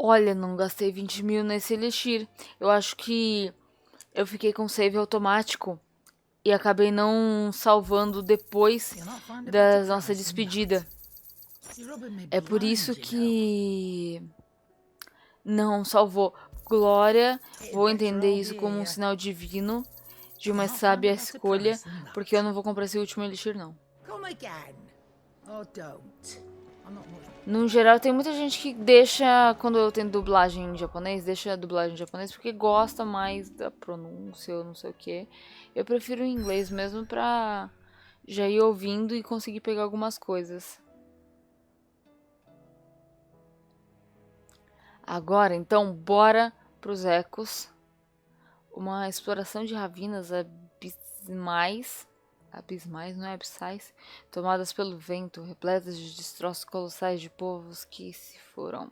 Olha, não gastei 20 mil nesse elixir. Eu acho que eu fiquei com save automático e acabei não salvando depois da nossa despedida. É por isso que não salvou. Glória, vou entender isso como um sinal divino de uma sábia escolha, porque eu não vou comprar esse último elixir, não. No geral, tem muita gente que deixa, quando eu tenho dublagem em japonês, deixa a dublagem em japonês porque gosta mais da pronúncia ou não sei o que. Eu prefiro em inglês mesmo pra já ir ouvindo e conseguir pegar algumas coisas. Agora, então, bora pros ecos. Uma exploração de ravinas abismais, não é abissais, tomadas pelo vento, repletas de destroços colossais de povos que se foram.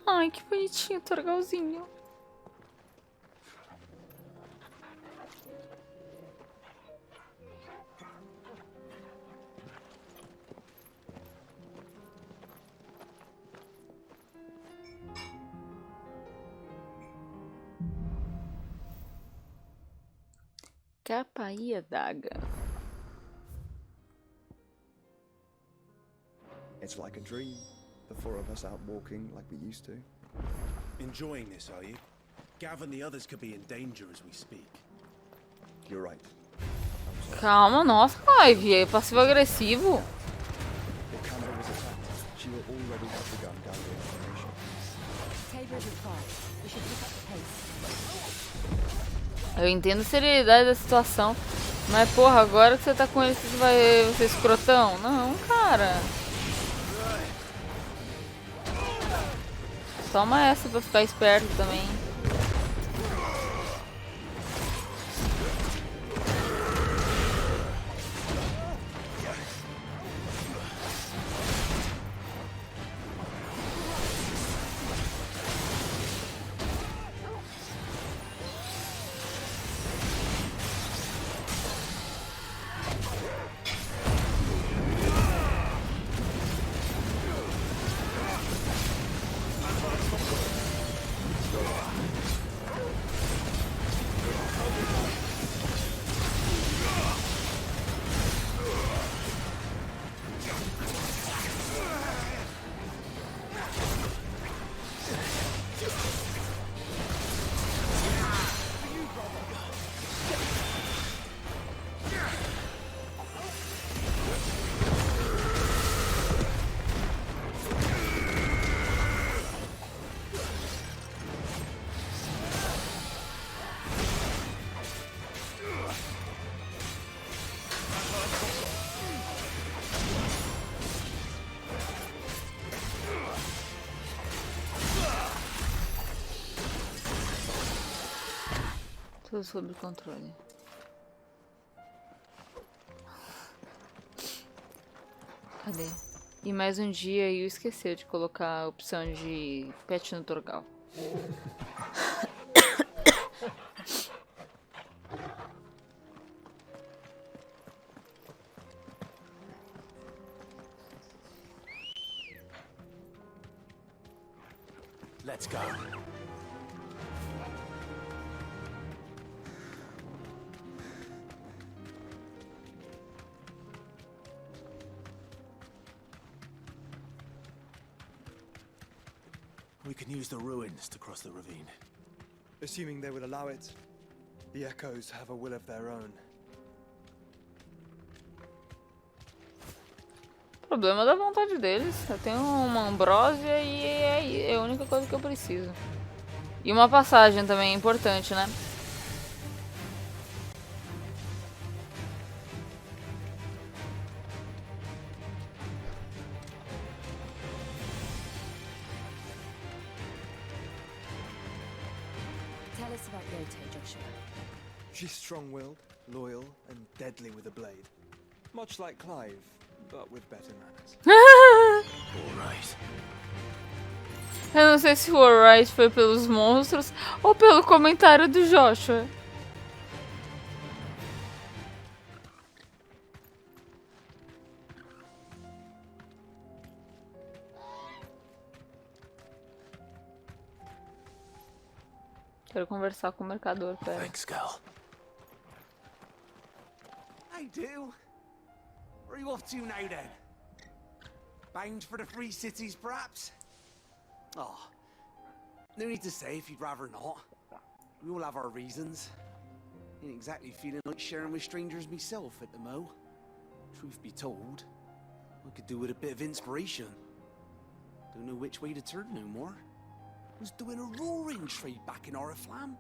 Ai, que bonitinho, torgalzinho. Capa e Adaga. It's like a dream. The four of us out walking like we used to. Enjoying this, are you? Gav and the others could be in danger as we speak. You're right. Calma, nossa, Clive, é passivo-agressivo. The camera was attacked. She will already have begun gathering information. Tabor required. We should pick up the pace. Eu entendo a seriedade da situação, mas porra, agora que você tá com ele, você vai ser escrotão? Não, cara. Toma essa pra ficar esperto também. Tudo sob controle. Cadê? E mais um dia eu esqueci de colocar a opção de pet no Torgal. Let's go. We can use the ruins to cross the ravine. Assuming they will allow it, the echoes have a will of their own. Problema da vontade deles. Eu tenho uma ambrósia e é a única coisa que eu preciso. E uma passagem também é importante, né? Tell us about Yote, Joshua. She's strong-willed, loyal and deadly with a blade. Much like Clive, but with better manners. Alright. Eu não sei se o alright foi pelos monstros ou pelo comentário do Joshua. Quero conversar com o mercador, pera. Thanks, girl. Hey, do. Where are you off to now, then? Bound for the Free Cities, perhaps? Oh, no need to say if you'd rather not. We all have our reasons. Ain't exactly feeling like sharing with strangers myself at the mo. Truth be told, I could do with a bit of inspiration. Don't know which way to turn no more. Was doing a roaring trade back in Oriflamme.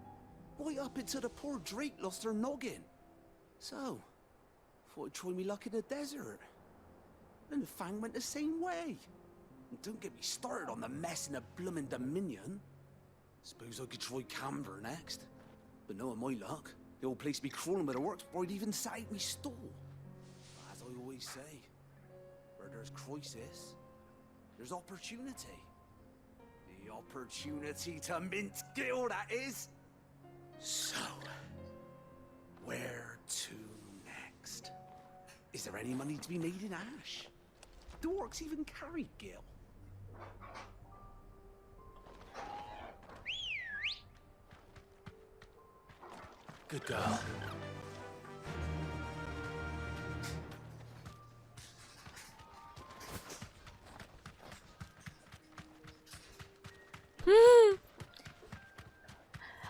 Right up until the poor Drake lost her noggin. So, thought I'd try me luck in the desert. And the Fang went the same way. And don't get me started on the mess in the bloomin' Dominion. Suppose I could try Camber next. But knowing my luck, the old place be crawling with the works before I'd even sat out me stall. As I always say, where there's crisis, there's opportunity. The opportunity to mint gill, that is. So, where to next? Is there any money to be made in Ash? Do orcs even carry gill? Good girl.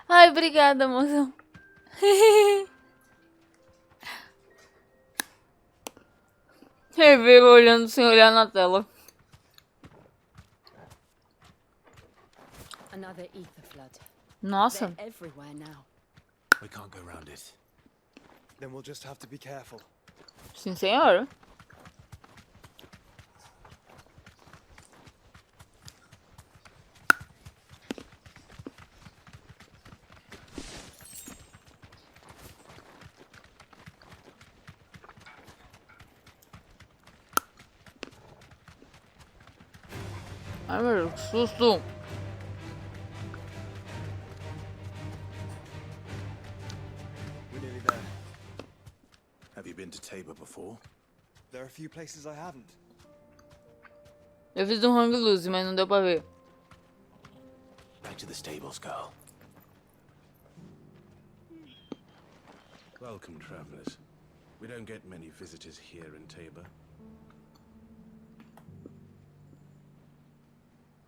Ai, obrigada, mozão. Reveio olhando sem olhar na tela. Another ether flood. Nossa. They're everywhere now. We can't go round it. Then we'll just have to be careful. Sim, senhor. Ai, meu Deus, que susto. We're nearly there. Have you been to Tabor before? There are a few places I haven't. Eu fiz um hang loose, mas não deu pra ver. Back to the stables, girl. Welcome, travelers. We don't get many visitors here in Tabor.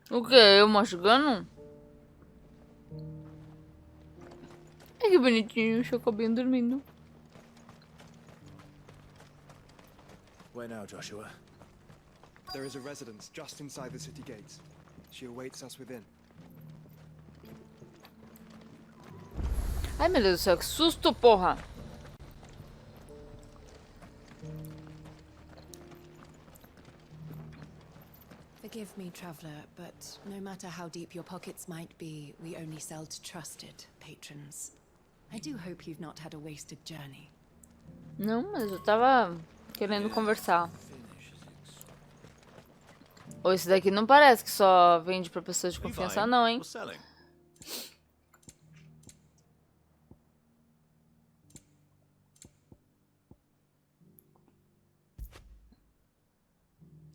O que? Eu mastigando? Ai, que bonitinho, o Chocobinho dormindo. Where now, Joshua? There is a residence just inside the city gates. She awaits us within. Ai, meu Deus do céu, que susto, porra. Forgive me, traveler, but no matter how deep your pockets might be, we only sell to trusted patrons. I do hope you've not had a wasted journey. Não, mas eu tava querendo conversar. Ou esse daqui não parece que só vende pra pessoas de confiança, não, hein? What's selling?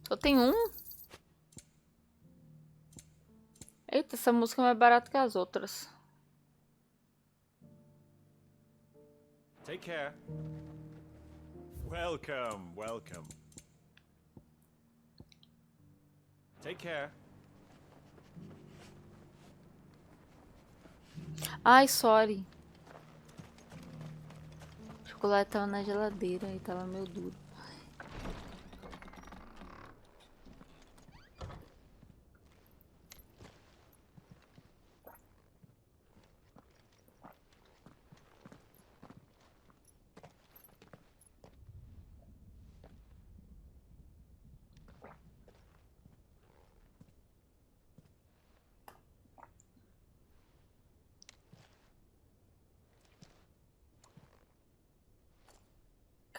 Só tem um? Eita, essa música é mais barata que as outras. Take care. Welcome, welcome. Take care. Ai, sorry. O chocolate tava na geladeira e tava meio duro.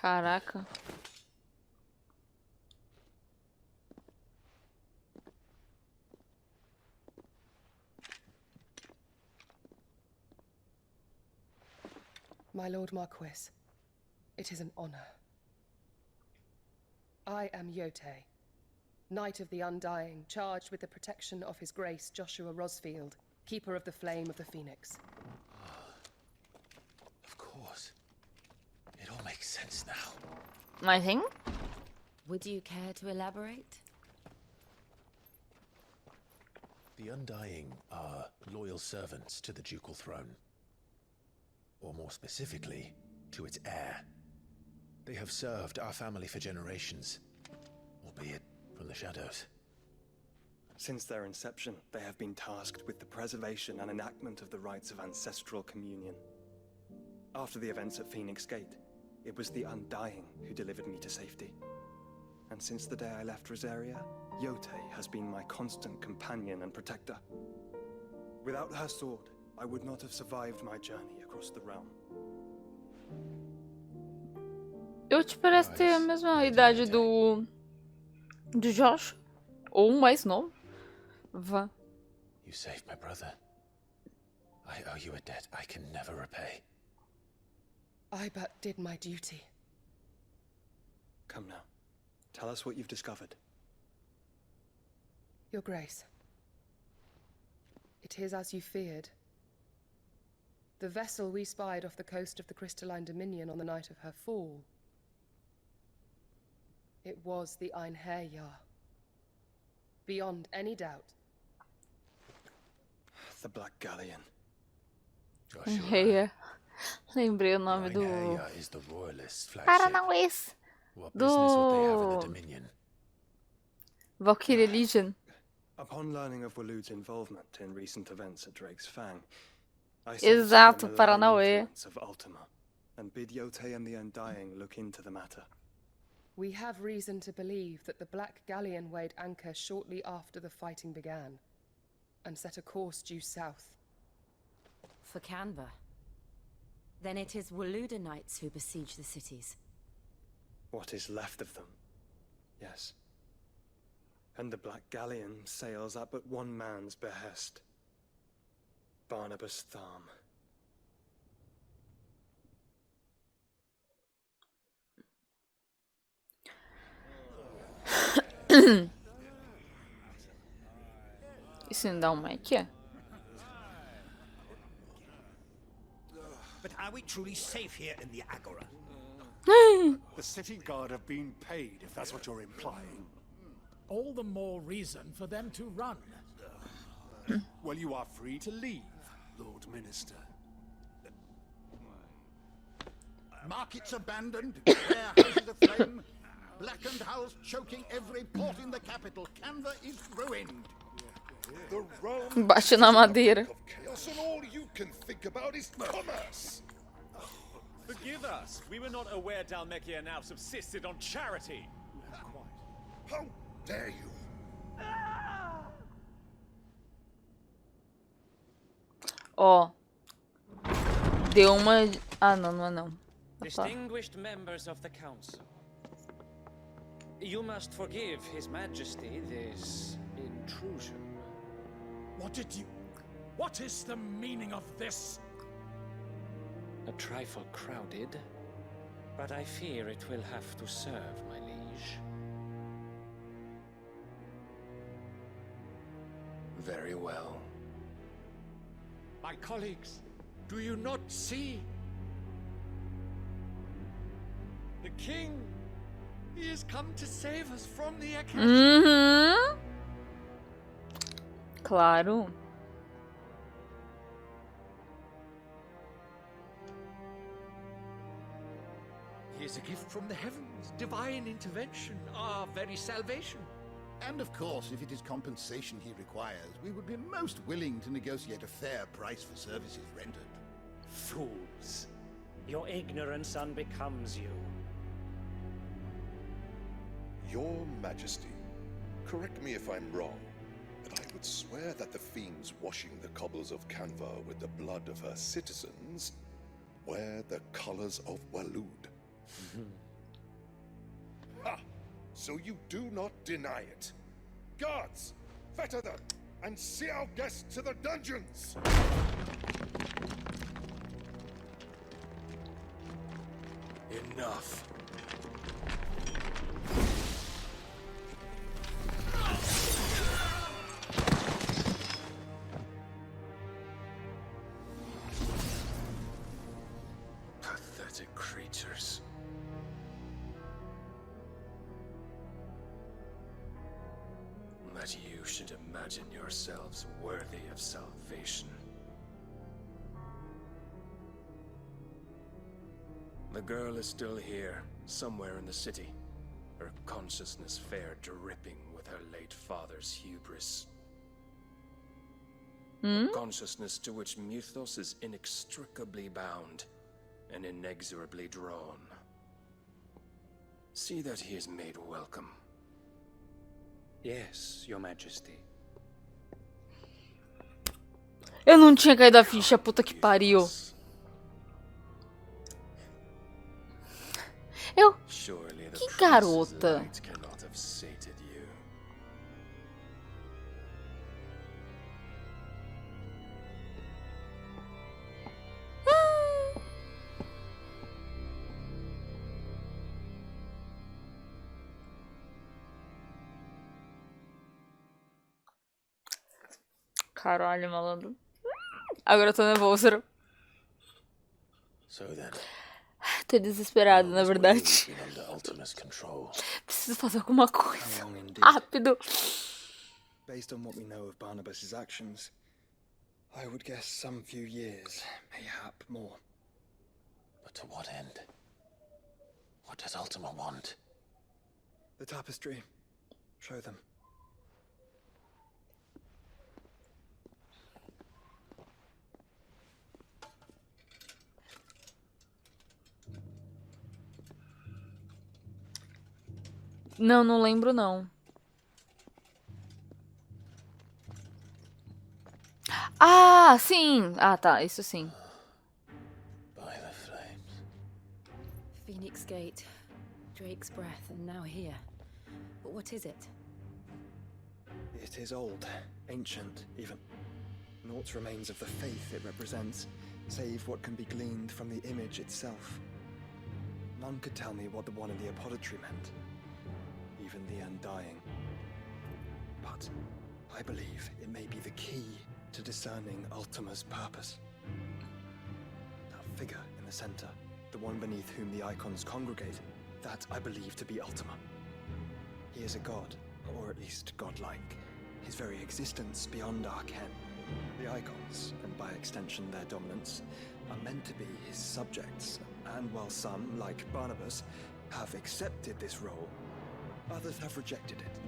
Caraca. My Lord Marquis, it is an honor. I am Yote, Knight of the Undying, charged with the protection of His Grace Joshua Rosfield, Keeper of the Flame of the Phoenix. Of course. It all makes sense now. I think. Would you care to elaborate? The Undying are loyal servants to the ducal throne. Or more specifically, to its heir. They have served our family for generations, albeit from the shadows. Since their inception, they have been tasked with the preservation and enactment of the rites of ancestral communion. After the events at Phoenix Gate, it was the Undying who delivered me to safety. And since the day I left Rosaria, Yote has been my constant companion and protector. Without her sword, I would not have survived my journey across the realm. Eu te parece ter a mesma idade do Josh, ou um mais novo. Vá. You saved my brother. I owe you a debt I can never repay. I but did my duty. Come now, tell us what you've discovered. Your Grace. It is as you feared. The vessel we spied off the coast of the Crystalline Dominion on the night of her fall. It was the Einherjar. Beyond any doubt. The Black Galleon. Reia. Lembrei o nome do is the royalist flagship. Paranauês What business would they have in the do Dominion? Valkyrie Legion. Upon learning of Waloed's involvement in recent events at Drake's Fang, I Exato, sensed the malign Paranauê. influence of Ultima, and bid Yote and the Undying look into the matter. We have reason to believe that the Black Galleon weighed anchor shortly after the fighting began, and set a course due south. For Canva. Then it is Waloeda Knights who besiege the cities. What is left of them? Yes. And the Black Galleon sails at but one man's behest. Barnabas Tharm. Isso não dá uma aqui? But are we truly safe here in the Agora? The city guard have been paid, if that's what you're implying. All the more reason for them to run. Well, you are free to leave, Lord Minister. Markets abandoned, warehouses aflame, blackened hulls choking every port in the capital. Canva is ruined. The Rome Bate na madeira. of chaos, and all you can think about is commerce. Forgive us. We were not aware Dalmekia now subsisted on charity. How dare you? Ó. Deu uma... Ah, não, não é não. Ah, tá. Distinguished members of the council, you must forgive His Majesty this intrusion. What is the meaning of this? A trifle crowded, but I fear it will have to serve, my liege. Very well. My colleagues, do you not see? The king, he has come to save us from the academy. Uhum. Claro. He is a gift from the heavens, divine intervention, our very salvation. And of course, if it is compensation he requires, we would be most willing to negotiate a fair price for services rendered. Fools. Your ignorance unbecomes you. Your Majesty, correct me if I'm wrong, but I would swear that the fiends washing the cobbles of Canva with the blood of her citizens wear the colors of Waloed. so you do not deny it. Guards, fetter them, and see our guests to the dungeons! Enough. Pathetic creatures. That you should imagine yourselves worthy of salvation. The girl is still here, somewhere in the city. Her consciousness fair dripping with her late father's hubris. A consciousness to which Mythos is inextricably bound and inexorably drawn. See that he is made welcome. Yes, Your Majesty. Eu não tinha caído a ficha, puta que pariu. Que garota. Caralho, malandro. Agora eu tô nervoso. Tô desesperado, na verdade. Preciso fazer alguma coisa. Rápido. Based on what we know of Barnabas's actions, I would guess some few years, mayhap more. But to what end? What does Ultima want? The tapestry. Show them. Não, não lembro não. Ah, sim. Ah, tá, isso sim. Phoenix Gate, Drake's Breath, and now here. But what is it? It is old, ancient even. Naught remains of the faith it represents, save what can be gleaned from the image itself. None could tell me what the one in the apothecary meant. Even the Undying. But I believe it may be the key to discerning Ultima's purpose. That figure in the center, the one beneath whom the icons congregate, that I believe to be Ultima. He is a god, or at least godlike, his very existence beyond our ken. The icons, and by extension their dominance, are meant to be his subjects, and while some, like Barnabas, have accepted this role, others have rejected it,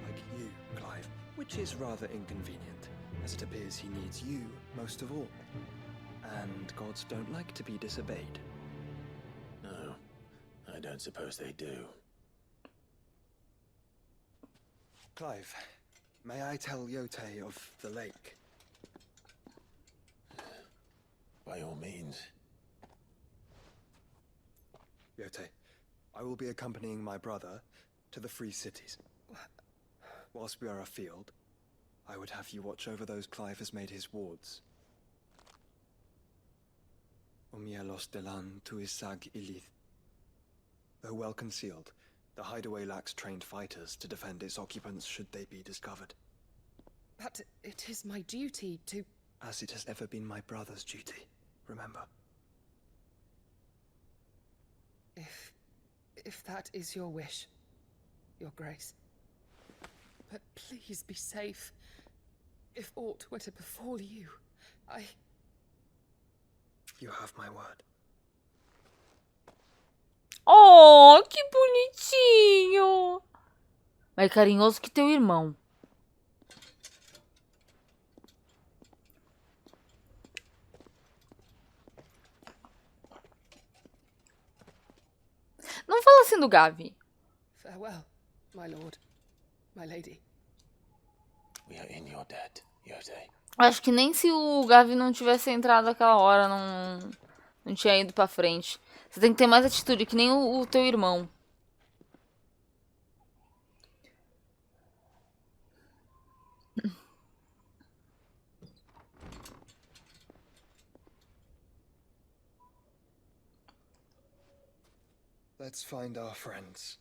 like you, Clive, which is rather inconvenient, as it appears he needs you most of all. And gods don't like to be disobeyed. No, I don't suppose they do. Clive, may I tell Yote of the lake? By all means. Yote, I will be accompanying my brother to the Free Cities. Whilst we are afield, I would have you watch over those Clive has made his wards. Omielos delan tuisag ilith. Though well concealed, the hideaway lacks trained fighters to defend its occupants should they be discovered. But it is my duty to... As it has ever been my brother's duty, remember. If that is your wish, Your Grace. But please be safe. If aught were to befall you, You have my word. Oh, que bonitinho. Mais carinhoso que teu irmão. Não fala assim do Gavi. Farewell, my lord, my lady. We are in your debt, Yote. Acho que nem se o Gavi não tivesse entrado aquela hora, não tinha ido pra frente. Você tem que ter mais atitude, que nem o teu irmão. Let's find our friends.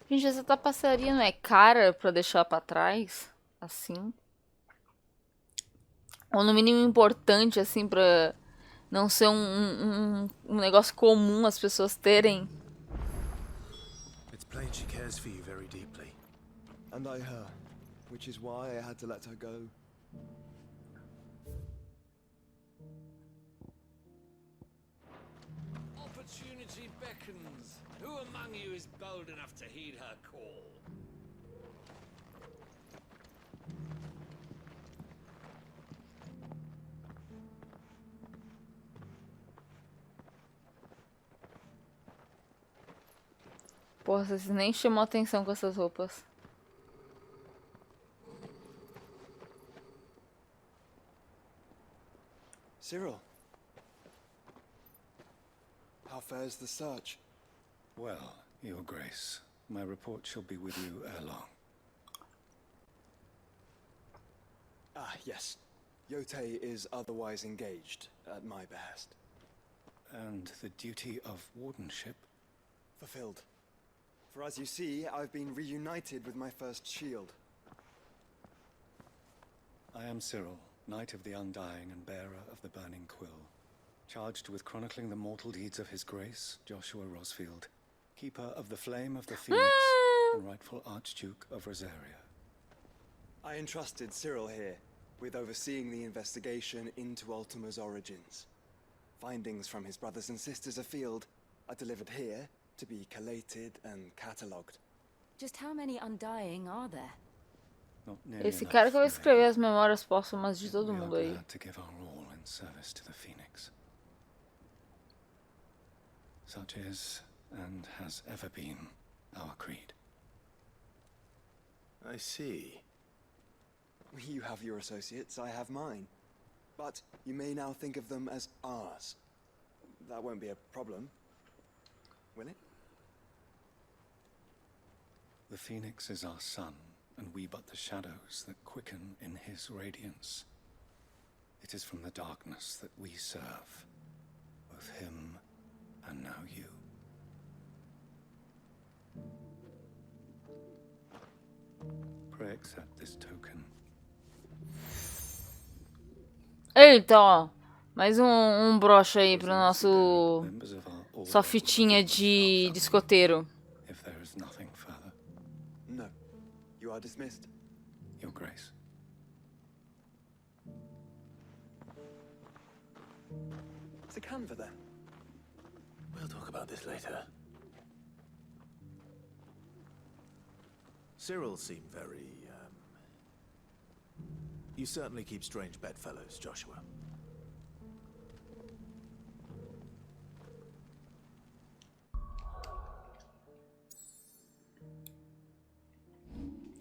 Gente, essa tapaçaria não é cara pra deixar pra trás? Assim? Ou no mínimo importante, assim, pra não ser um negócio comum as pessoas terem? It's plain she cares for you very deeply. And I her, which is why I had to let her go. Opportunity beckons. Who among you is bold enough to heed her call? Porra, vocês nem chamam atenção com essas roupas. Cyril. How fares the search? Well, Your Grace, my report shall be with you ere long. Ah, yes. Yote is otherwise engaged, at my behest. And the duty of wardenship? Fulfilled. For as you see, I've been reunited with my first shield. I am Cyril, Knight of the Undying and bearer of the Burning Quill, charged with chronicling the mortal deeds of His Grace, Joshua Rosfield, keeper of the Flame of the Phoenix, and rightful Archduke of Rosaria. I entrusted Cyril here with overseeing the investigation into Ultima's origins. Findings from his brothers and sisters afield are delivered here to be collated and catalogued. Just how many Undying are there? Not nearly Esse enough, cara que vai Meg. escrever as memórias póstumas de todo We mundo are aí. glad to give our all in service to the Phoenix. Such is, and has ever been, our creed. I see. You have your associates, I have mine. But you may now think of them as ours. That won't be a problem, will it? The Phoenix is our sun, and we but the shadows that quicken in his radiance. It is from the darkness that we serve, both him and now you. Pray accept this token. Eita, ó. Mais um broche aí pro nosso... Sua fitinha de escoteiro. If there is nothing further. No. You are dismissed. Your Grace. It's a Canva then. We'll talk about this later. Cyril seemed very, You certainly keep strange bedfellows, Joshua.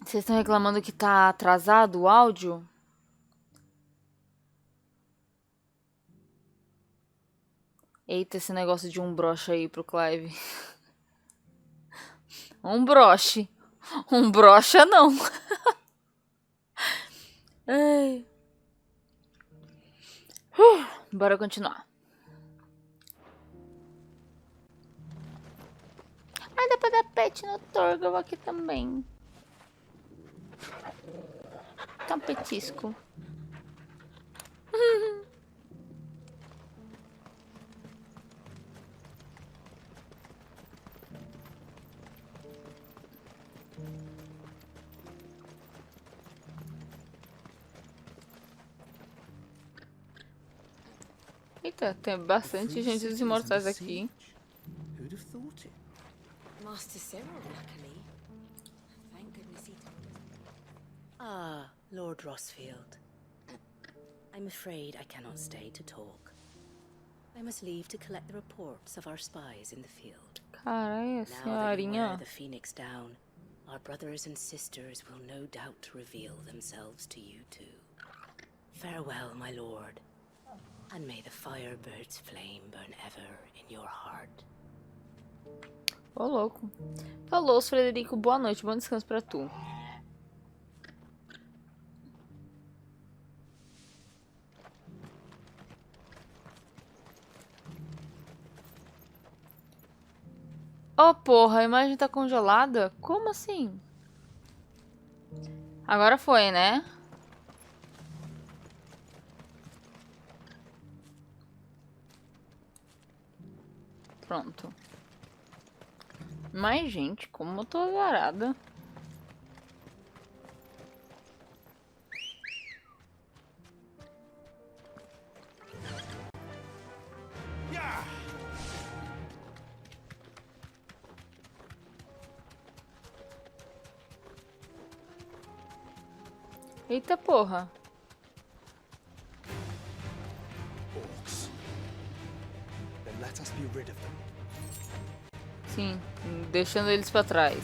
Vocês estão reclamando que tá atrasado o áudio? Eita, esse negócio de um broche aí pro Clive. Um broche. Um brocha não. Ai. Bora continuar. Ah, dá pra dar pet no Torgal aqui também. Tá um petisco. Eita, tem bastante gente dos imortais aqui. Who'd have thought it? Master Cyril, luckily. Thank goodness he told us. Ah, Lord Rosfield. I'm afraid I cannot stay to talk. I must leave to collect the reports of our spies in the field. Caralho, Now that we wear senhorinha. the Phoenix down, our brothers and sisters will no doubt reveal themselves to you too. Farewell, my lord, and may the Firebird's flame burn ever in your heart. Ô, louco. Falou, Frederico. Boa noite. Bom descanso pra tu. Oh, porra, a imagem tá congelada? Como assim? Agora foi, né? Pronto. Mas, gente, como eu tô azarada. Eita porra. Orcs. Then let us be rid of them. Sim, deixando eles pra trás.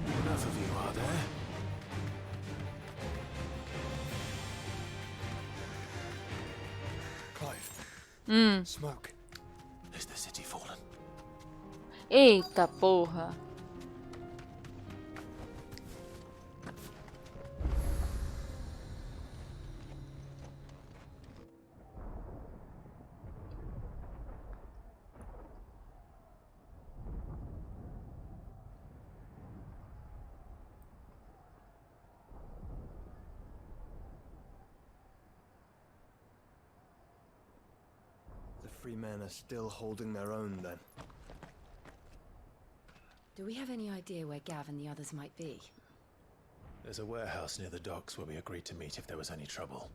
Enough of you, are there? Clive. Smoke. Is the city fallen? Eita porra. The free men are still holding their own then. Do we have any idea where Gav and the others might be? There's a warehouse near the docks where we agreed to meet if there was any trouble.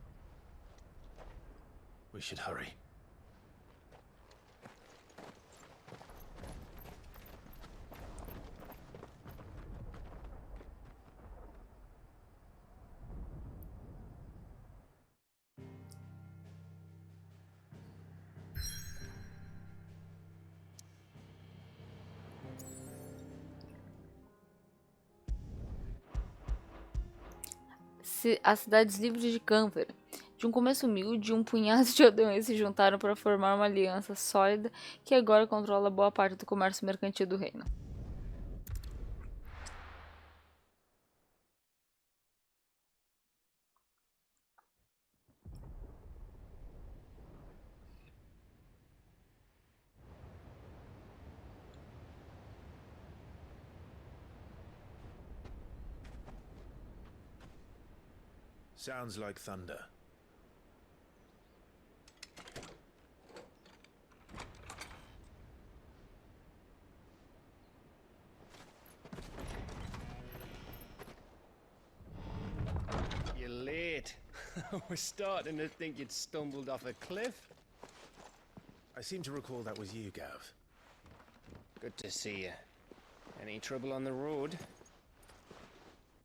We should hurry. As cidades livres de COMPRE. De um começo humilde, um punhado de aldeões se juntaram para formar uma aliança sólida que agora controla boa parte do comércio mercantil do reino. Sounds like thunder. You're late. We're starting to think you'd stumbled off a cliff. I seem to recall that was you, Gav. Good to see you. Any trouble on the road?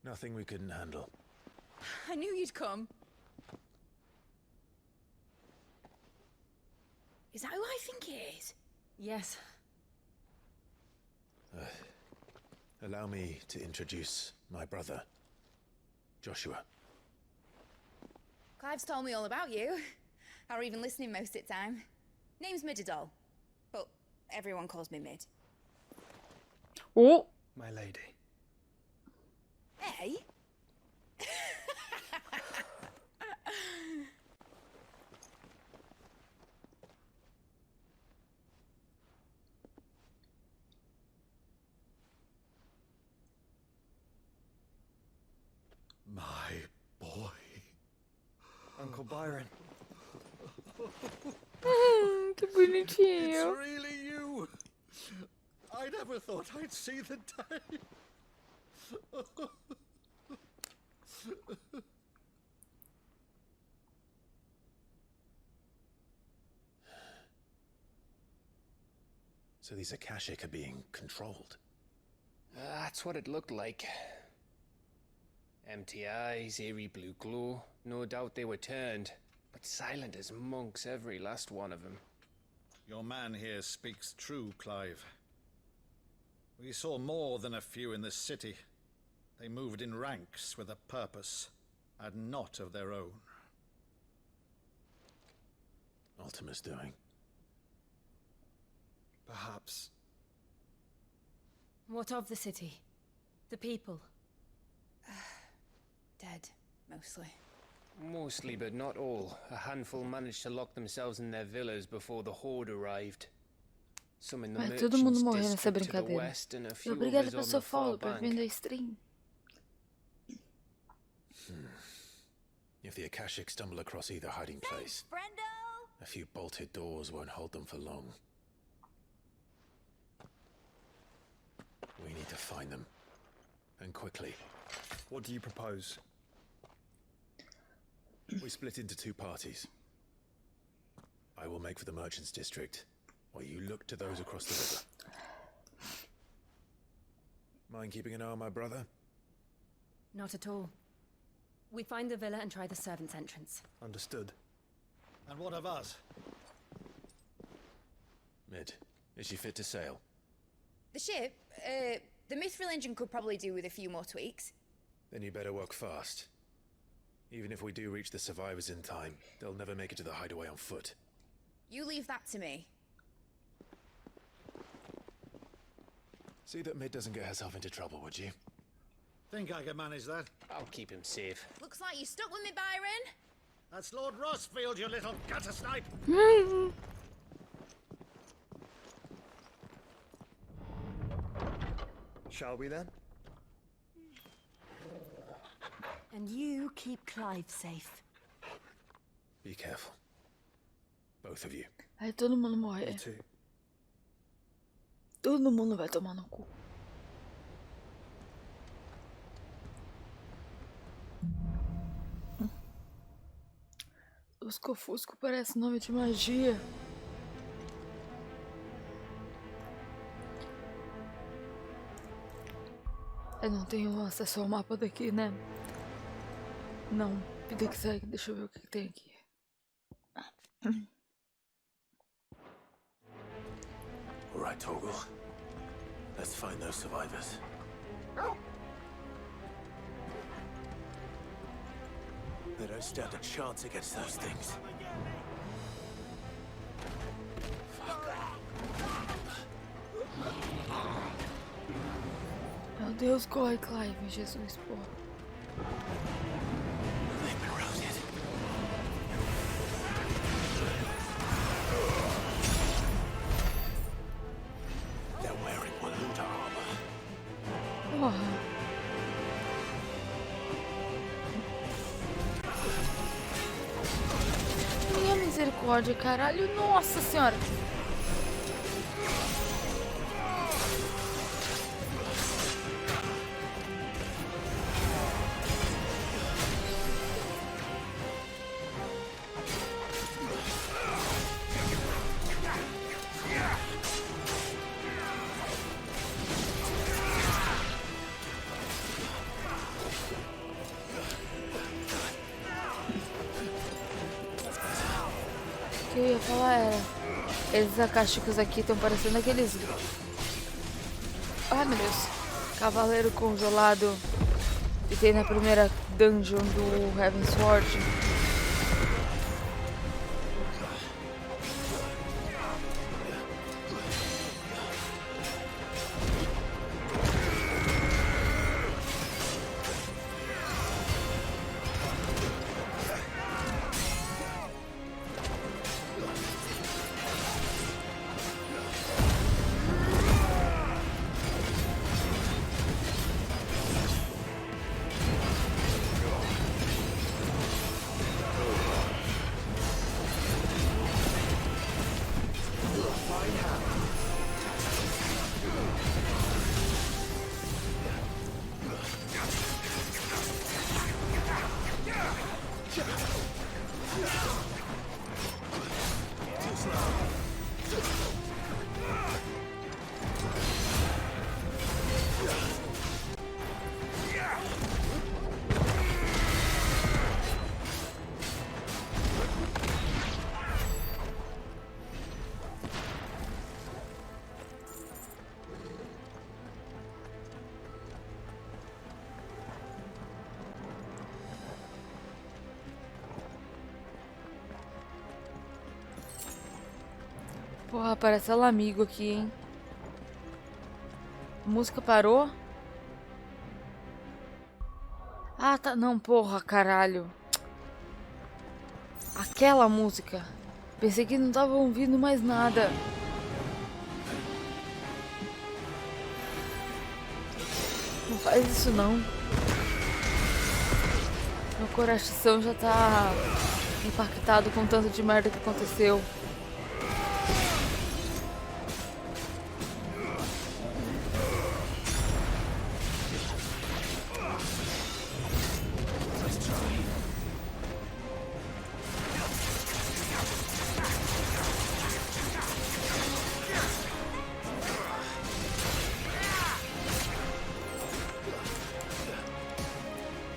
Nothing we couldn't handle. I knew you'd come. Is that who I think it is? Yes. Allow me to introduce my brother, Joshua. Clive's told me all about you. Or even listening most of the time. Name's Midadol. But everyone calls me Mid. Oh! My lady. Hey? My boy. Uncle Byron. Que bonitinho. It's really you. I never thought I'd see the day. So these Akashic are being controlled. That's what it looked like. Empty eyes, eerie blue glow. No doubt they were turned. But silent as monks, every last one of them. Your man here speaks true, Clive. We saw more than a few in the city. They moved in ranks with a purpose, and not of their own. Ultima's doing. Perhaps. What of the city? The people? Dead, mostly. Mostly, but not all. A handful managed to lock themselves in their villas before the horde arrived. Some in the Vai todo mundo merchants morrer nessa district to the brincadeira. west and a E few obrigada others pelo on seu the far follow, por vir bank. da stream. If the Akashic stumble across either hiding place, a few bolted doors won't hold them for long. We need to find them. And quickly. What do you propose? We split into two parties. I will make for the merchants' district, while you look to those across the river. Mind keeping an eye on my brother? Not at all. We find the villa and try the servants' entrance. Understood. And what of us? Mid, is she fit to sail? The ship, the mithril engine could probably do with a few more tweaks. Then you better work fast. Even if we do reach the survivors in time, they'll never make it to the hideaway on foot. You leave that to me. See that Mid doesn't get herself into trouble, would you? Think I can manage that? I'll keep him safe. Looks like you stuck with me, Byron. That's Lord Rossfield, you little gutter snipe! Shall we then? And you keep Clive safe. Be careful. Both of you. Aí todo mundo morre. Me too. Todo mundo vai tomar no cu. Lusco-fusco parece nome de magia. Eu não tenho acesso ao mapa daqui, né? Não, vida que segue. Deixa eu ver o que tem aqui. All right, Torgal. Let's find those survivors. They don't stand a chance against those things. Meu Deus, corre, Clive. Jesus, porra. They've been routed. They're wearing Waluda armor. Porra. Minha misericórdia, caralho. Nossa senhora. O que eu ia falar era... Esses acásticos aqui estão parecendo aqueles... Ai, meu Deus. Cavaleiro congelado que tem na primeira dungeon do Heavensward. Porra, parece ela amigo aqui, hein? A música parou? Ah, tá. Não, porra, caralho. aquela música. Pensei que não tava ouvindo mais nada. Não faz isso não. Meu coração já tá impactado com tanto de merda que aconteceu.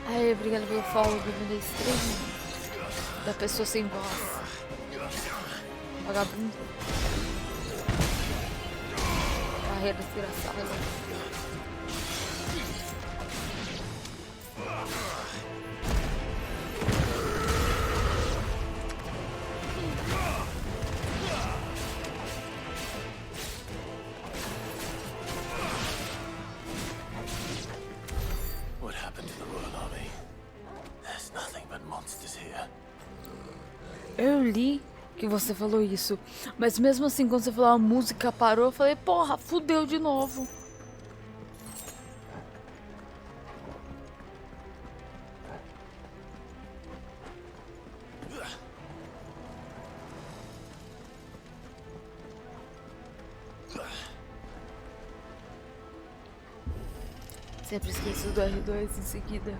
Ai, obrigada pelo follow, bem-vindo a stream da pessoa sem voz. Vagabundo. Barreira desgraçada. What happened to the Royal Army? There's nothing but monsters here. Eu li que você falou isso, mas mesmo assim, quando você falou a música parou, eu falei, porra, fudeu de novo. Sempre esqueço do R2 em seguida.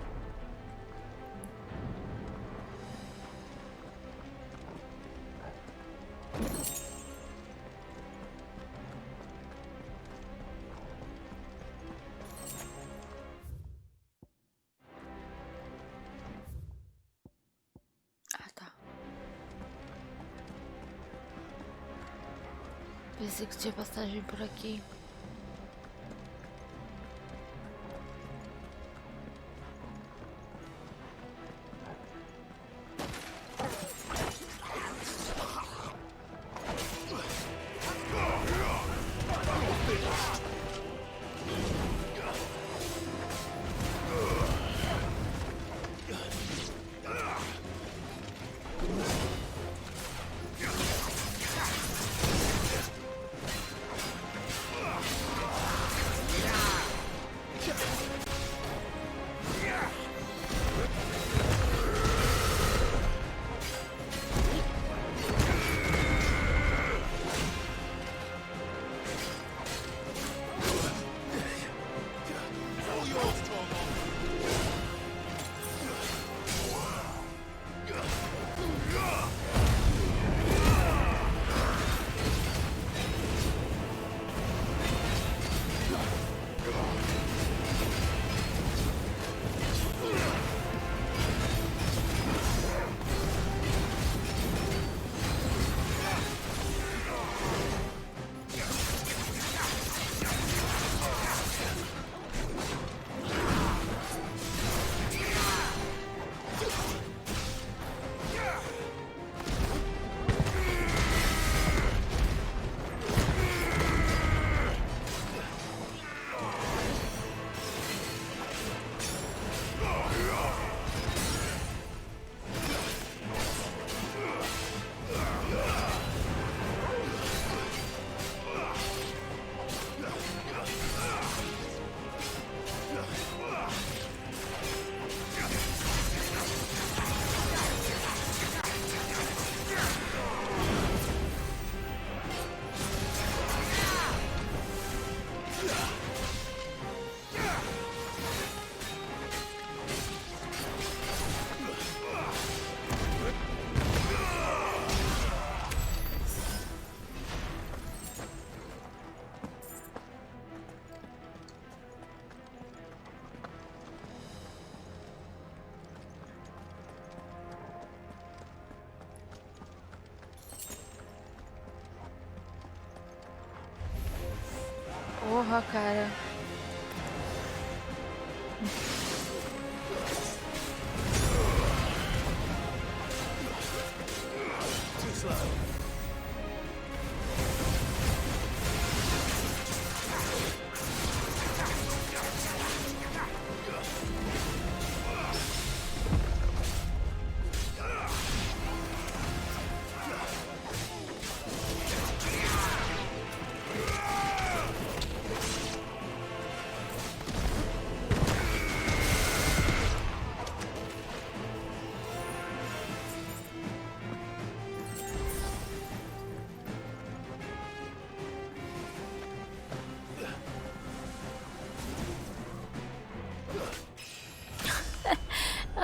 Ah, tá. Pensei que tinha passagem por aqui. Porra, cara.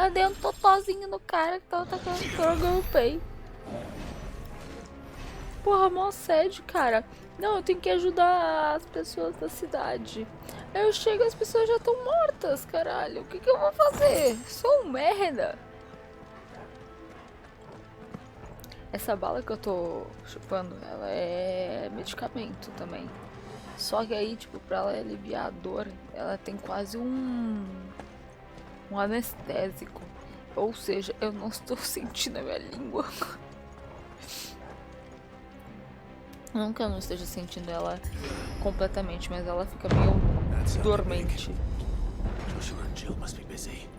Ela deu um totozinho no cara que tava tacando droga no peito. Porra, mó assédio, cara. Não, eu tenho que ajudar as pessoas da cidade. Aí eu chego e as pessoas já estão mortas, caralho. O que que eu vou fazer? Sou um merda. Essa bala que eu tô chupando, ela é medicamento também. Só que aí, tipo, pra ela aliviar a dor, ela tem quase um anestésico. Ou seja, eu não estou sentindo a minha língua. Não que eu não esteja sentindo ela completamente, mas ela fica meio dormente. Joshua and Jill must be busy.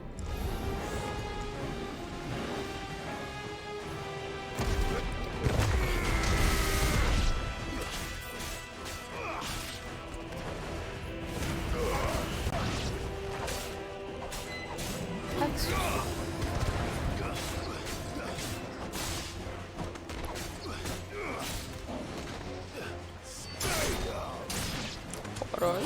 Herói.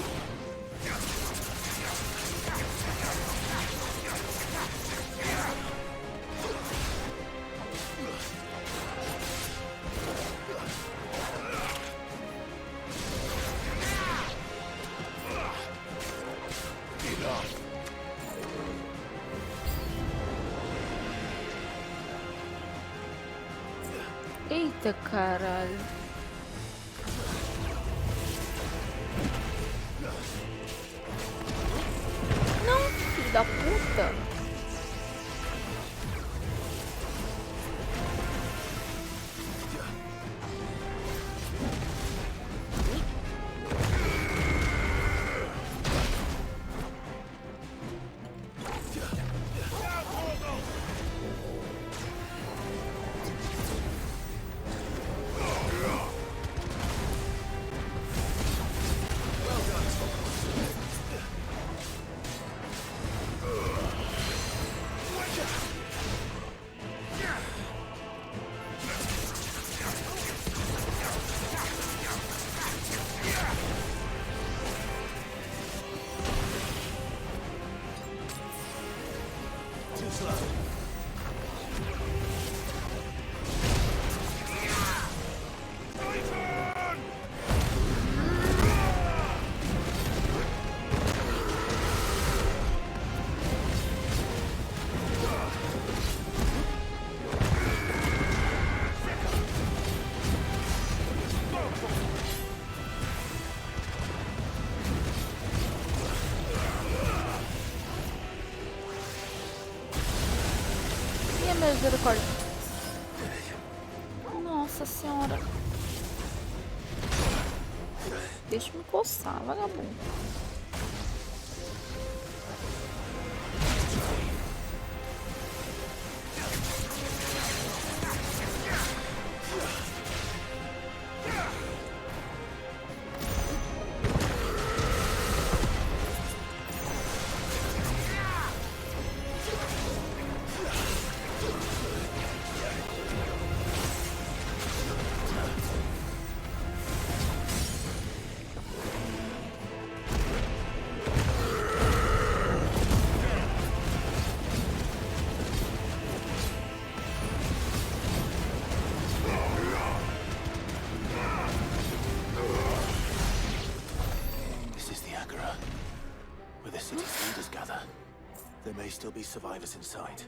Eita, caralho. Não, filho da puta. Misericórdia. Nossa senhora. Deixa eu me coçar, vagabundo. There may still be survivors inside.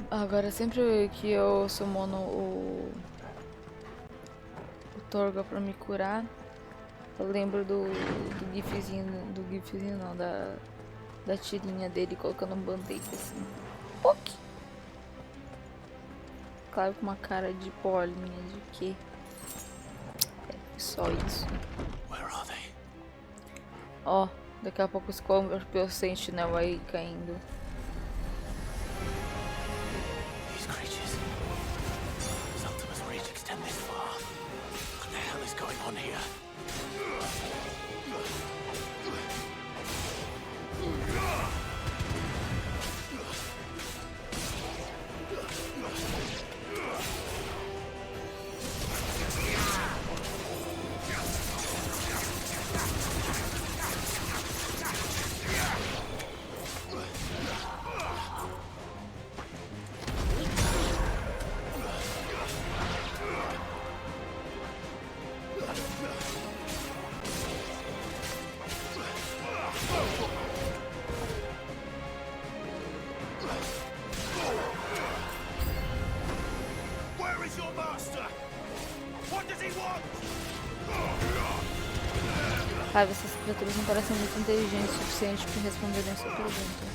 Agora sempre que eu summono o Torga pra me curar, eu lembro do gifzinho não, da tirinha dele colocando um band-aid assim. Pouquinho. Claro, com uma cara de bolinha de quê? É só isso. Ó, daqui a pouco os COMPRE Sentinel aí caindo. These creatures. Ultima's reach extend this far. What the hell is going on here? Cara, essas criaturas não parecem muito inteligentes o suficiente para responderem essa pergunta.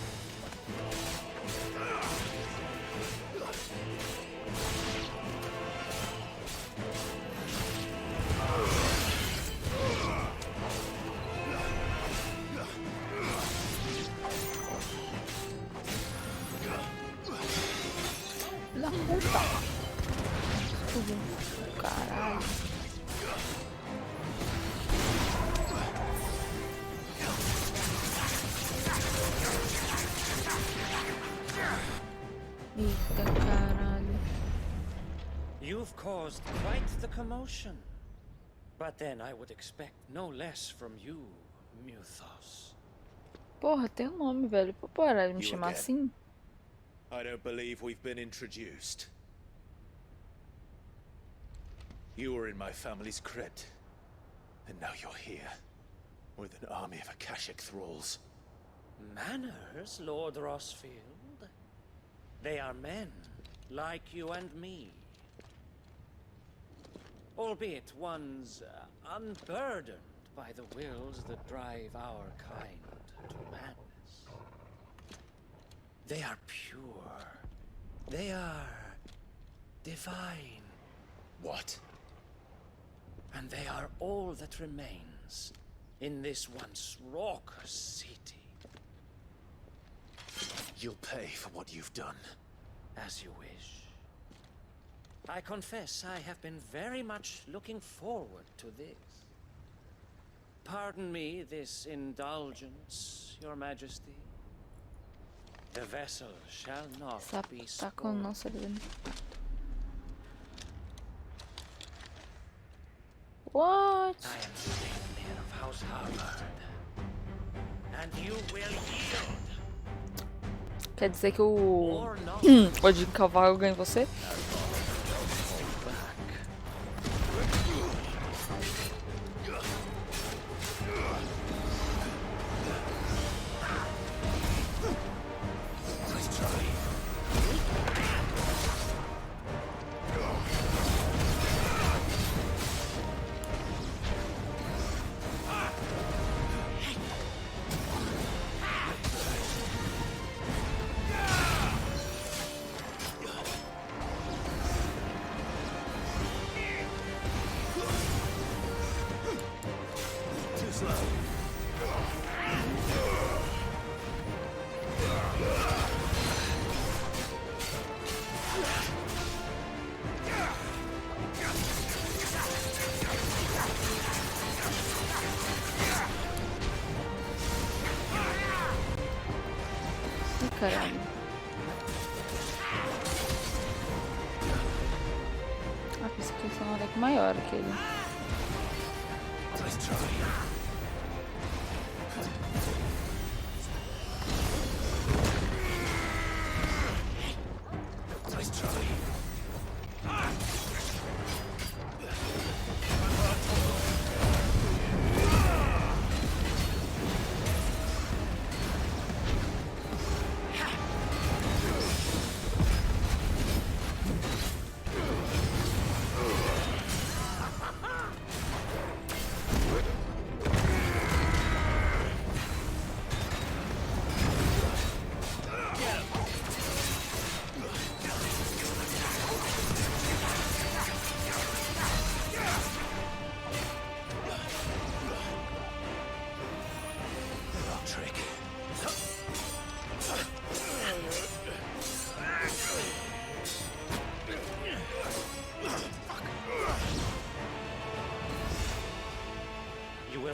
Da puta! Caralho! Eita caralho! You've caused quite the commotion. But then I would expect no less from you, Muthos. Porra, tem um nome, velho. Pô, parar de me You chamar again. assim? I don't believe we've been introduced. You were in my family's crypt, and now you're here, with an army of Akashic thralls. Manners, Lord Rosfield? They are men, like you and me. Albeit ones unburdened by the wills that drive our kind to madness. They are pure. They are divine. What? And they are all that remains in this once raucous city. You'll pay for what you've done. As you wish. I confess I have been very much looking forward to this. Pardon me this indulgence, Your Majesty. The vessel shall not be Tá com spoiled. nossa vida. What? I am Savior of House Harvard. And you will yield. Quer dizer que o Odin Cavalo ganha em você? Caralho. Ah, pensei que esse é um deck maior aquele.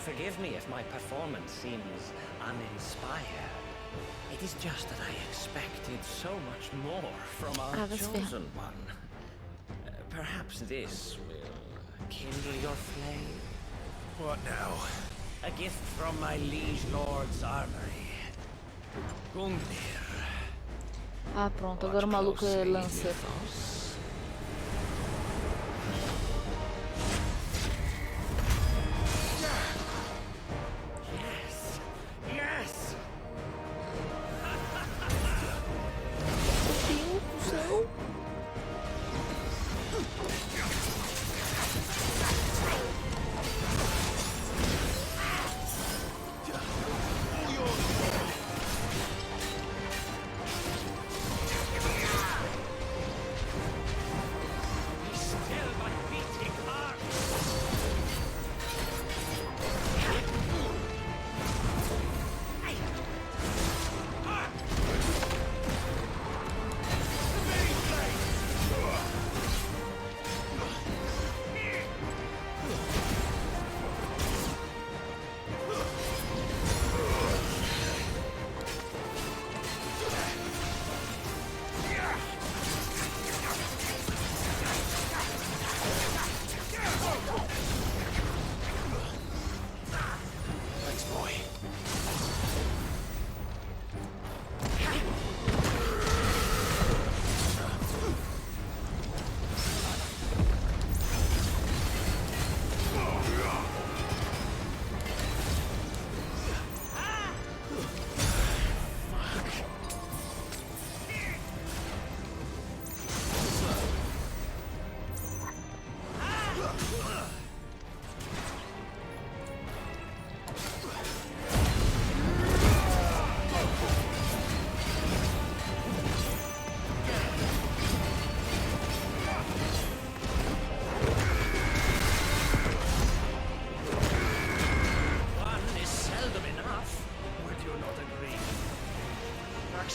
Forgive me if my performance seems uninspired. It is just that I expected so much more from our chosen one. Perhaps this will kindle your flame. What now? A gift from my liege lord's armory. Gungnir. Ah, pronto. Agora o maluco é lança.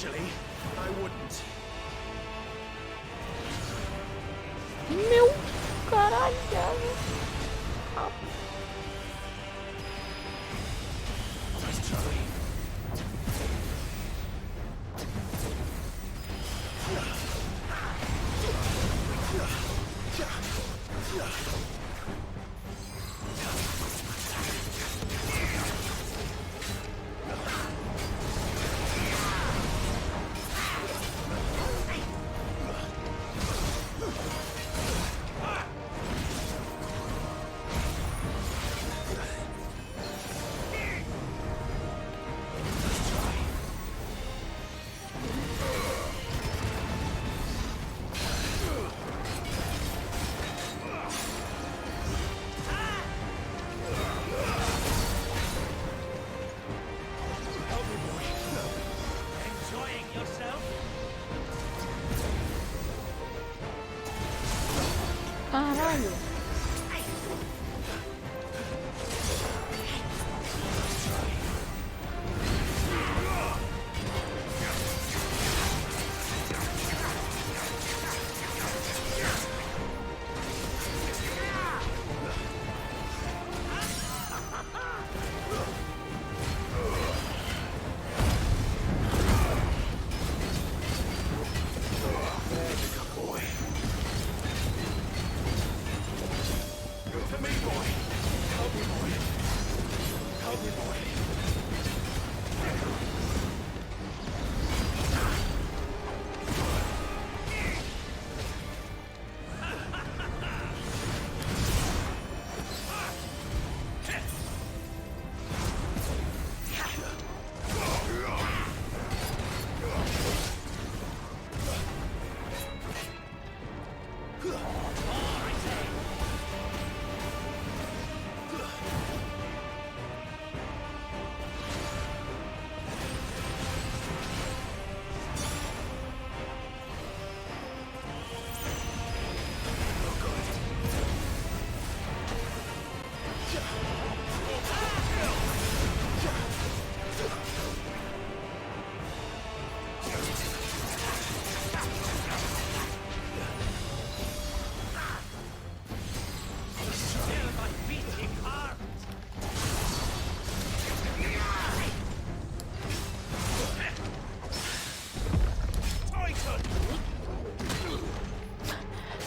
Actually, I wouldn't. Meu caralho. Nice try. Caralho.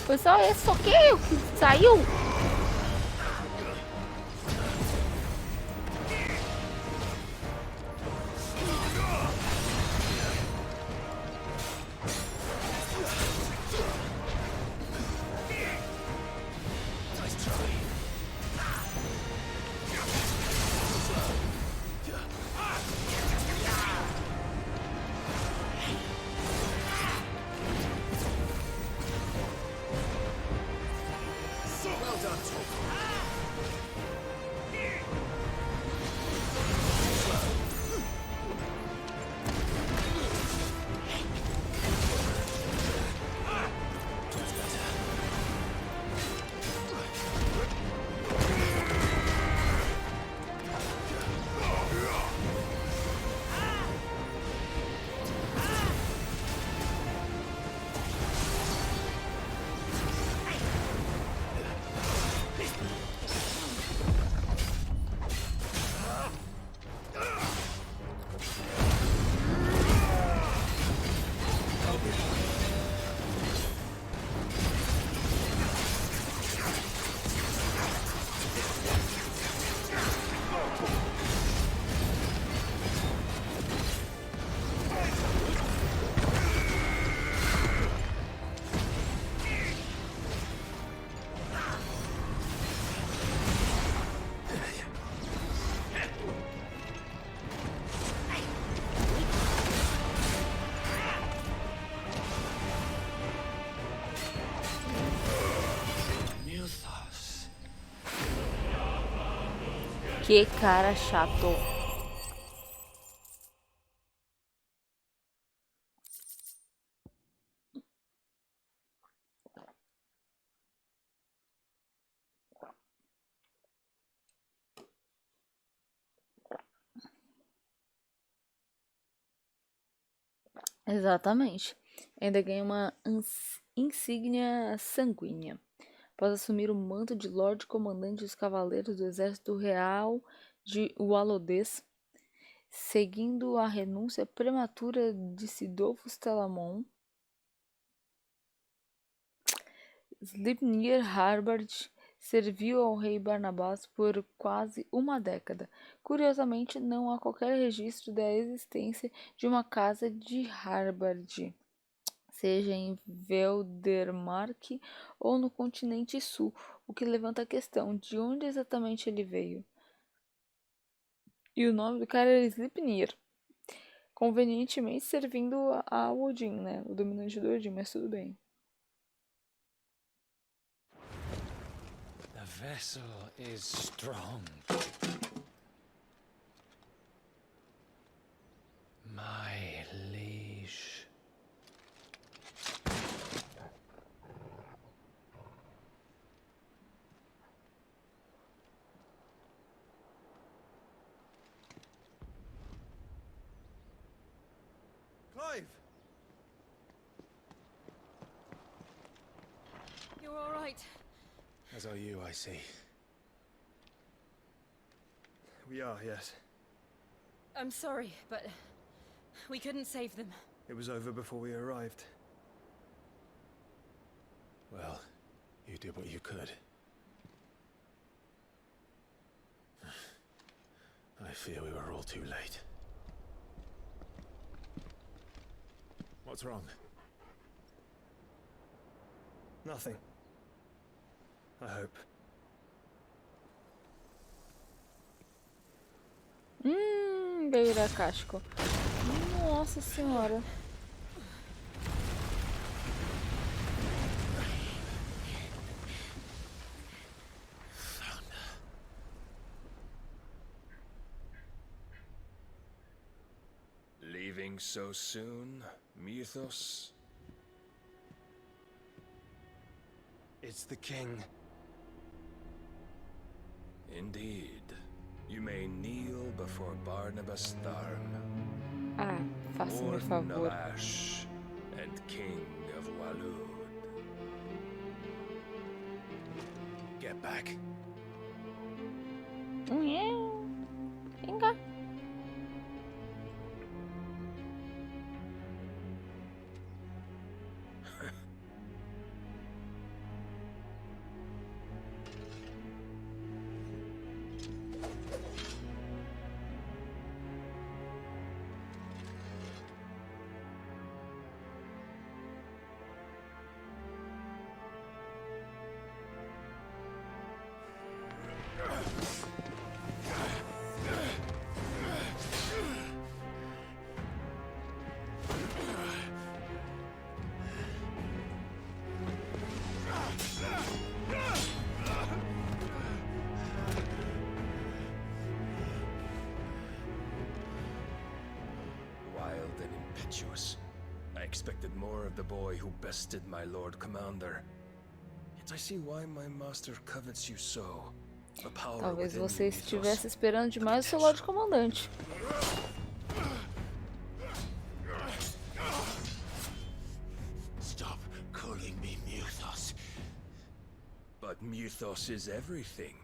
Foi só esse soqueio que saiu? Que cara chato. Exatamente. Ainda ganha uma insígnia sanguínea. Após assumir o manto de Lorde Comandante dos Cavaleiros do Exército Real de Walodês, seguindo a renúncia prematura de Sidolfus Telamon, Sleipnir Harbard serviu ao rei Barnabás por quase uma década. Curiosamente, não há qualquer registro da existência de uma casa de Harbard, seja em Veldermark ou no continente sul, o que levanta a questão de onde exatamente ele veio. E o nome do cara era Sleipnir, convenientemente servindo a Odin, né? O dominante do Odin, mas tudo bem. The vessel is strong. My liege. Clive! You're all right. As are you, I see. We are, yes. I'm sorry, but we couldn't save them. It was over before we arrived. Well, you did what you could. I fear we were all too late. What's wrong? Nothing. I hope. Beira casco. Nossa senhora. Leaving so soon, Mythos? It's the king. Indeed. You may kneel before Barnabas Tharm, Faça-me Warden of favor. Ash and King of Walud. Get back. Vem cá. I expected more of the boy who bested my Lord Commander. Yet I see why my master covets you so. The power Talvez within você you, estivesse esperando demais o seu Lorde Comandante. Stop calling me Mythos. But Mythos is everything.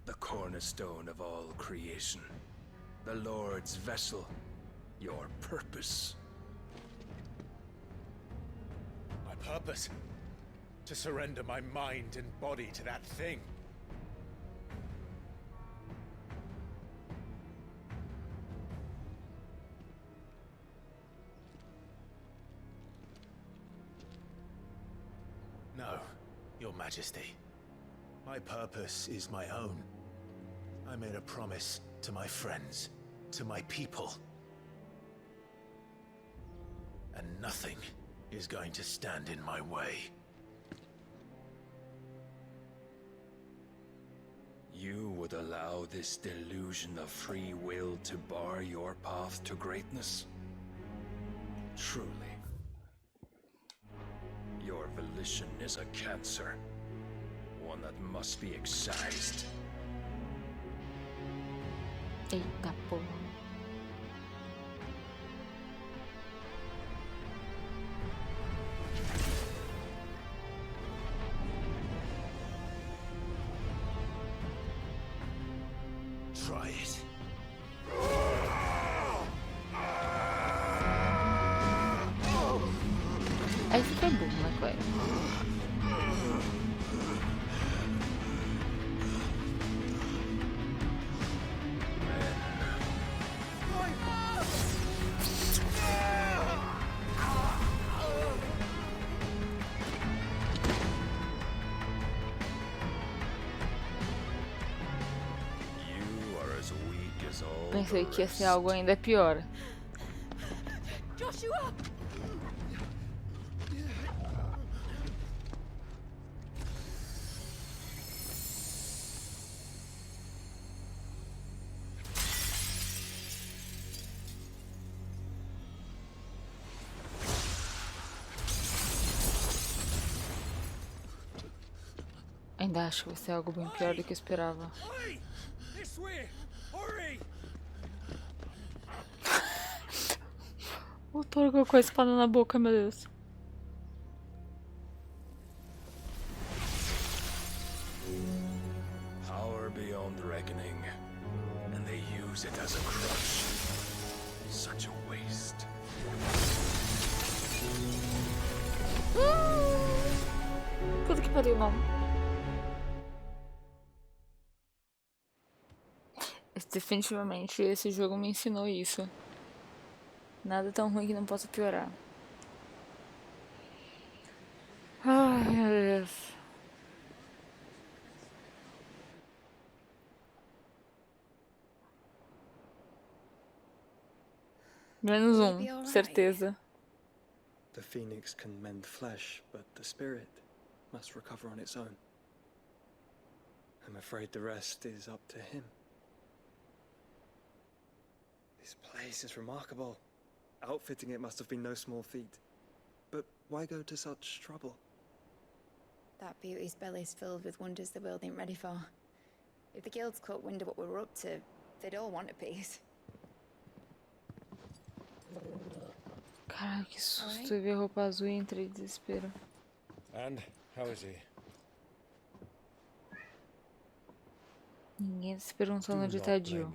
The cornerstone of all creation. The Lord's vessel. Your purpose. My purpose? To surrender my mind and body to that thing. No, Your Majesty. My purpose is my own. I made a promise to my friends, to my people. And nothing is going to stand in my way. You would allow this delusion of free will to bar your path to greatness? Truly. Your volition is a cancer. One that must be excised. Eita porra. Try it. Aí fica bom, né, Claire? Pensei que ia ser algo ainda pior. Joshua! Ainda acho que vai ser algo bem pior do que eu esperava. O touro colocou a espada na boca, meu Deus. Power beyond reckoning, and they use it as a crutch. Such a waste. Puta que pariu, não. Definitivamente esse jogo me ensinou isso. Nada tão ruim que não possa piorar. Ai, meu Deus. Menos um, certeza. The phoenix can mend flesh, but the spirit must recover on its own. I'm afraid the rest is up to him. This place is remarkable. Outfitting it must have been no small feat. But why go to such trouble? That beauty's belly's filled with wonders the world ain't ready for. If the guilds caught wind of what we were up to, they'd all want a piece. Caralho, que susto. Eu vi a roupa azul e entrei em desespero. And how is he? Ninguém se perguntando onde tá Jill.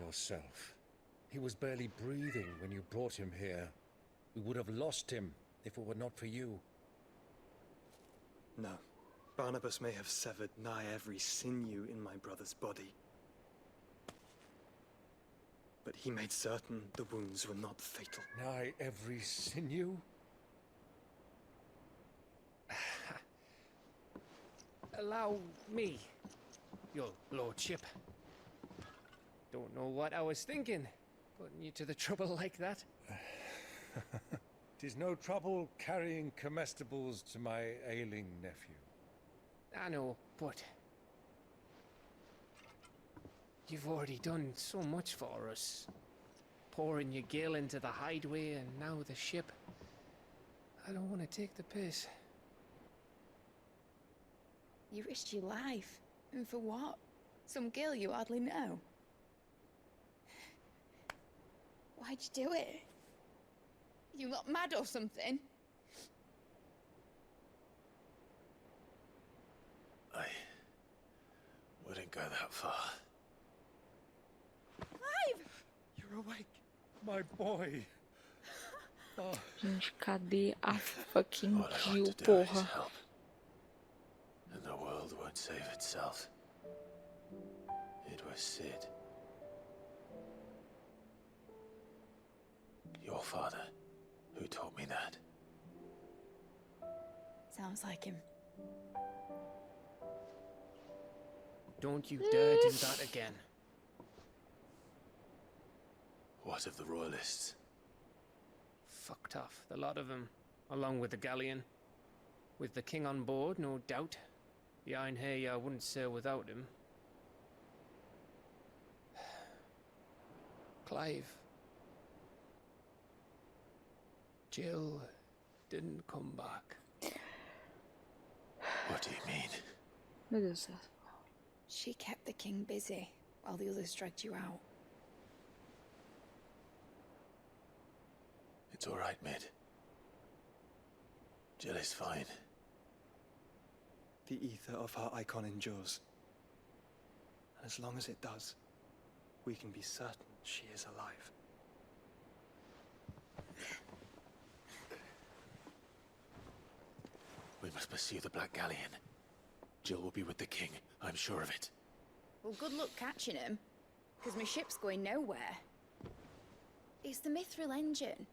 He was barely breathing when you brought him here. We would have lost him if it were not for you. No. Barnabas may have severed nigh every sinew in my brother's body. But he made certain the wounds were not fatal. Nigh every sinew? Allow me, your lordship. Don't know what I was thinking, putting you to the trouble like that. 'Tis no trouble carrying comestibles to my ailing nephew. I know, but you've already done so much for us. Pouring your gil into the hideaway and now the ship. I don't want to take the piss. You risked your life. And for what? Some girl you hardly know. Why'd you do it? You not mad or something? I wouldn't go that far. Clive! You're awake, my boy. Oh. Gente, cadê a fucking All I want Jill, to do is porra? help. And the world won't save itself. It was Sid. Your father, who taught me that. Sounds like him. Don't you dare do that again. What of the royalists? Fucked off, the lot of them, along with the galleon. With the king on board, no doubt. The Iron Hair wouldn't sail without him. Clive. Jill didn't come back. What do you mean? Meu Deus do céu. She kept the king busy while the others dragged you out. It's all right, Mid. Jill is fine. The ether of her icon endures. And as long as it does, we can be certain she is alive. We must pursue the Black Galleon. Jill will be with the king, I'm sure of it. Well, good luck catching him, because my ship's going nowhere. It's the Mithril engine.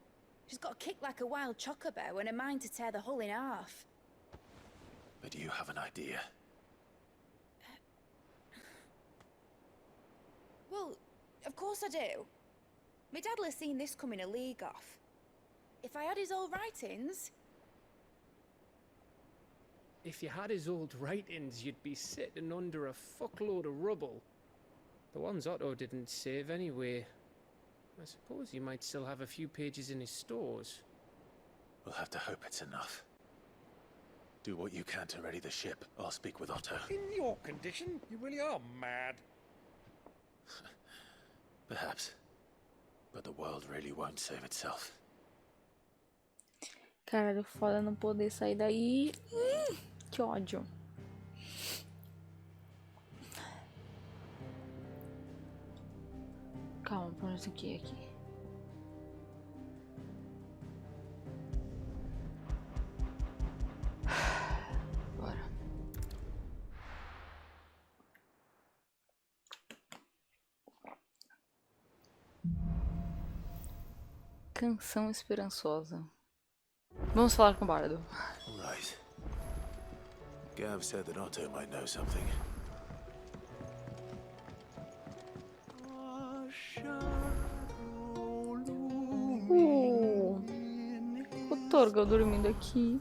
She's got a kick like a wild chocobo and a mind to tear the hull in half. But do you have an idea? Well, of course I do. My dad'll have seen this coming a league off. If I had his old writings... If you had his old writings, you'd be sitting under a fuckload of rubble. The ones Otto didn't save anyway. I suppose he might still have a few pages in his stores. We'll have to hope it's enough. Do what you can to ready the ship. I'll speak with Otto. In your condition, you really are mad. Perhaps. But the world really won't save itself. Caralho, foda não poder sair daí. Que ódio. Calma, por isso aqui. Bora. Canção esperançosa. Vamos falar com o bardo. Right. Gav said that Otto might know something. O Torgal dormindo aqui.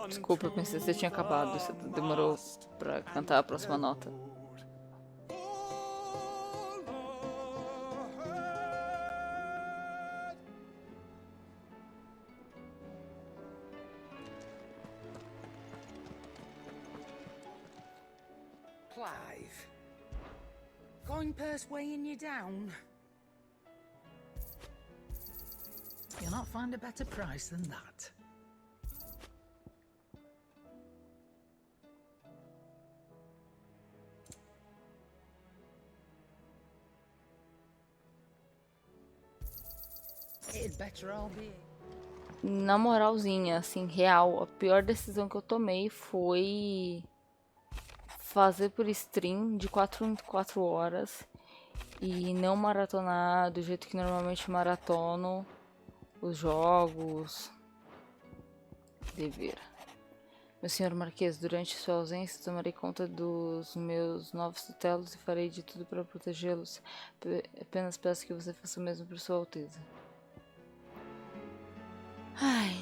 Desculpa, eu pensei que você tinha acabado. Você demorou pra cantar a próxima nota. Clive, coin purse weighing you down? You'll not find a better price than that. Na moralzinha, assim, real, a pior decisão que eu tomei foi fazer por stream de 4 em 4 horas e não maratonar do jeito que normalmente maratono os jogos. Dever. Meu senhor Marquês, durante sua ausência tomarei conta dos meus novos tutelos e farei de tudo para protegê-los. Apenas peço que você faça o mesmo por sua Alteza. Ai.